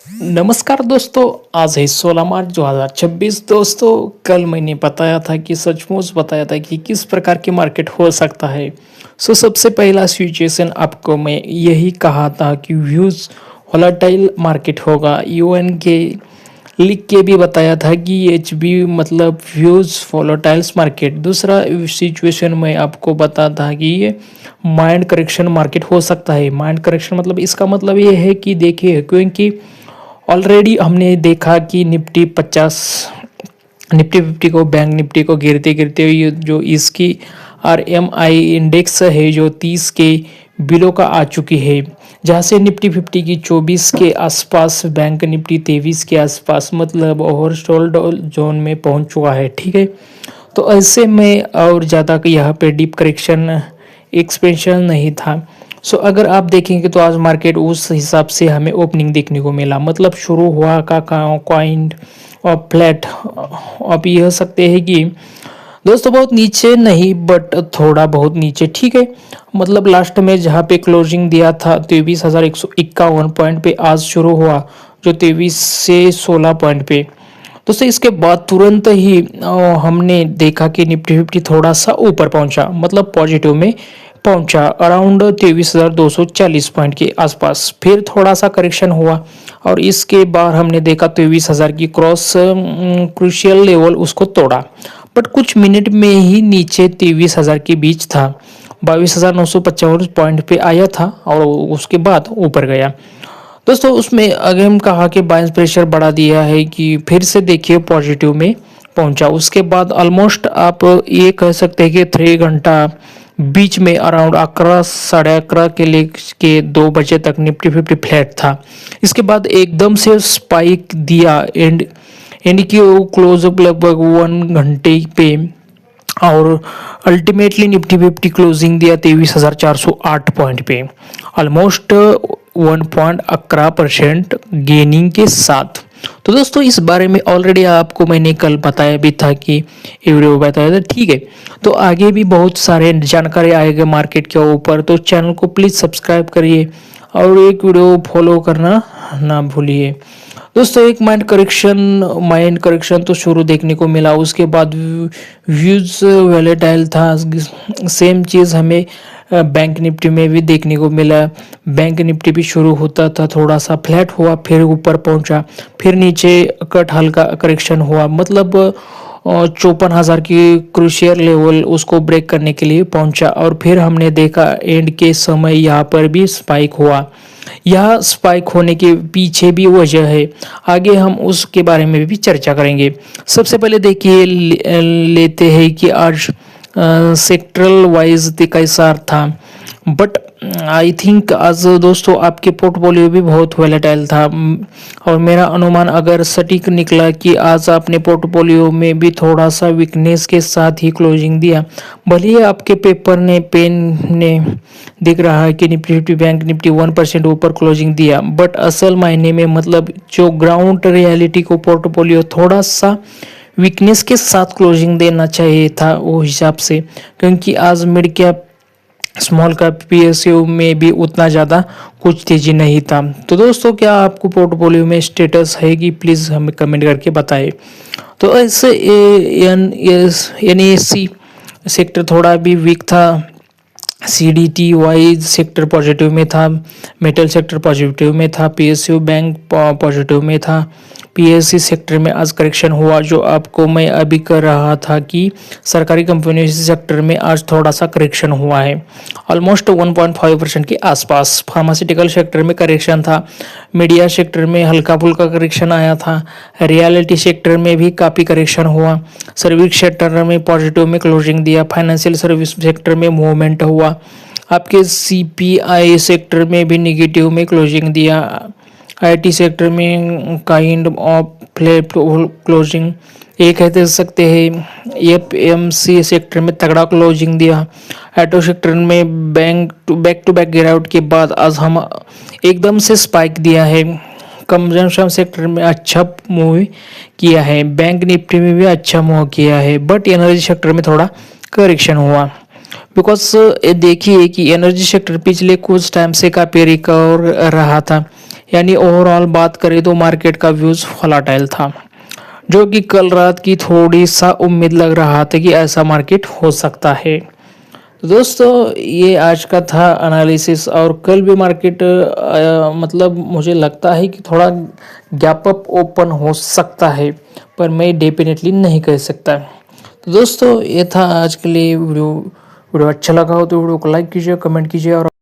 नमस्कार दोस्तों। आज है 16 मार्च 2026। दोस्तों, कल मैंने बताया था कि सचमुच बताया था कि किस प्रकार की मार्केट हो सकता है। सबसे पहला सिचुएशन आपको मैं यही कहा था कि व्यूज वोलेटाइल मार्केट होगा। यूएन के लिख के भी बताया था कि एच बी मतलब व्यूज वोलेटाइल्स मार्केट। दूसरा सिचुएशन में आपको बता था कि ये माइंड करेक्शन मार्केट हो सकता है। माइंड करेक्शन मतलब इसका मतलब ये है कि देखिए, क्योंकि ऑलरेडी हमने देखा कि निफ्टी 50 को, बैंक निफ्टी को गिरते गिरते ये जो इसकी RMI इंडेक्स है जो 30 के बिलो का आ चुकी है। जहाँ से निफ्टी 50 की 24 के आसपास, बैंक निफ्टी 23 के आसपास मतलब ओवरसोल्ड जोन में पहुंच चुका है। ठीक है, तो ऐसे में और ज़्यादा यहाँ पे डीप करेक्शन एक्सपेंशन नहीं था। अगर आप देखेंगे तो आज मार्केट उस हिसाब से हमें ओपनिंग देखने को मिला, मतलब शुरू हुआ का काइंड और फ्लैट। आप यह सकते हैं कि दोस्तों बहुत नीचे नहीं बट थोड़ा बहुत नीचे। ठीक है, मतलब लास्ट में जहाँ पे क्लोजिंग दिया था 23,151 पॉइंट पे, आज शुरू हुआ जो 23 से 16 पॉइंट पे। दोस्तों इसके बाद तुरंत ही हमने देखा कि निफ्टी 50 थोड़ा सा ऊपर पहुंचा, मतलब पॉजिटिव में पहुंचा अराउंड 23,240 पॉइंट के आसपास। फिर थोड़ा सा करेक्शन हुआ और इसके बाद हमने देखा 23,000 की क्रॉस क्रूशियल लेवल उसको तोड़ा, बट कुछ मिनट में ही नीचे 23,000 के बीच था। 22,955 पॉइंट पे आया था और उसके बाद ऊपर गया। दोस्तों उसमें अगेन कहा कि बाइंग प्रेशर बढ़ा दिया है कि फिर से देखिए पॉजिटिव में पहुंचा। उसके बाद ऑलमोस्ट आप ये कह सकते हैं कि 3 घंटा बीच में अराउंड 11 साढ़े 11 के लिए के 2 बजे तक निफ्टी 50 फ्लैट था। इसके बाद एकदम से स्पाइक दिया एंड की क्लोज अप लगभग 1 घंटे पे, और अल्टीमेटली निफ्टी 50 क्लोजिंग दिया 23,408 पॉइंट पे, ऑलमोस्ट 1.11% गेनिंग के साथ। तो दोस्तों इस बारे में ऑलरेडी आपको मैंने कल बताया भी था कि ये वीडियो बताया था। ठीक है, तो आगे भी बहुत सारे जानकारी आएगा मार्केट के ऊपर, तो चैनल को प्लीज़ सब्सक्राइब करिए और एक वीडियो फॉलो करना ना भूलिए। दोस्तों एक माइंड करेक्शन तो शुरू देखने को मिला, उसके बाद व्यूज वैलेटाइल था। सेम चीज़ हमें बैंक निफ्टी में भी देखने को मिला। बैंक निफ्टी भी शुरू होता था थोड़ा सा फ्लैट हुआ, फिर ऊपर पहुंचा, फिर नीचे कट हल्का करेक्शन हुआ, मतलब 54,000 की क्रूशियल लेवल उसको ब्रेक करने के लिए पहुंचा, और फिर हमने देखा एंड के समय यहाँ पर भी स्पाइक हुआ। यह स्पाइक होने के पीछे भी वजह है, आगे हम उसके बारे में भी चर्चा करेंगे। सबसे पहले देखिए लेते हैं कि आज सेक्टरल वाइज कैसा था, बट आई थिंक आज दोस्तों आपके पोर्टफोलियो भी बहुत वोलेटाइल था। और मेरा अनुमान अगर सटीक निकला कि आज आपने पोर्टफोलियो में भी थोड़ा सा वीकनेस के साथ ही क्लोजिंग दिया। भले ही आपके पेपर ने पेन ने दिख रहा है कि निफ्टी 50 बैंक निफ्टी 1% ऊपर क्लोजिंग दिया, बट असल मायने में मतलब जो ग्राउंड रियलिटी को पोर्टफोलियो थोड़ा सा वीकनेस के साथ क्लोजिंग देना चाहिए था वो हिसाब से, क्योंकि आज mid cap small cap PSU में भी उतना ज़्यादा कुछ तेजी नहीं था। तो दोस्तों क्या आपको पोर्टफोलियो में स्टेटस है कि प्लीज़ हमें कमेंट करके बताएं। तो ऐसे NSE सेक्टर थोड़ा भी वीक था। CDT वाइज सेक्टर पॉजिटिव में था, मेटल सेक्टर पॉजिटिव में था, PSU बैंक पॉजिटिव में था। PSC सेक्टर में आज करेक्शन हुआ, जो आपको मैं अभी कर रहा था कि सरकारी कंपनी सेक्टर में आज थोड़ा सा करेक्शन हुआ है, ऑलमोस्ट 1.5% के आसपास। फार्मास्यूटिकल सेक्टर में करेक्शन था, मीडिया सेक्टर में हल्का फुल्का करेक्शन आया था, रियलिटी सेक्टर में भी काफ़ी करेक्शन हुआ, सर्विस सेक्टर में पॉजिटिव में क्लोजिंग दिया, फाइनेंशियल सर्विस सेक्टर में मूवमेंट हुआ, आपके CPI सेक्टर में भी निगेटिव में क्लोजिंग दिया, IT सेक्टर में काइंड ऑफ फ्लैट क्लोजिंग एक कह सकते हैं। FMC सेक्टर में तगड़ा क्लोजिंग दिया। ऑटो सेक्टर में बैक टू बैक गिरावट के बाद आज हम एकदम से स्पाइक दिया है। कंजम्पशन सेक्टर में अच्छा मूव किया है, बैंक निफ्टी में भी अच्छा मूव किया है, बट एनर्जी सेक्टर में थोड़ा करेक्शन हुआ। बिकॉज देखिए कि एनर्जी सेक्टर पिछले कुछ टाइम से काफ़ी रिकवर रहा था, यानी ओवरऑल बात करें तो मार्केट का व्यूज वोलेटाइल था, जो कि कल रात की थोड़ी सा उम्मीद लग रहा था कि ऐसा मार्केट हो सकता है। तो दोस्तों ये आज का था एनालिसिस, और कल भी मार्केट मतलब मुझे लगता है कि थोड़ा गैप अप ओपन हो सकता है, पर मैं डेफिनेटली नहीं कह सकता। तो दोस्तों ये था आज के लिए वीडियो अच्छा लगा हो तो वीडियो को लाइक कीजिए, कमेंट कीजिए और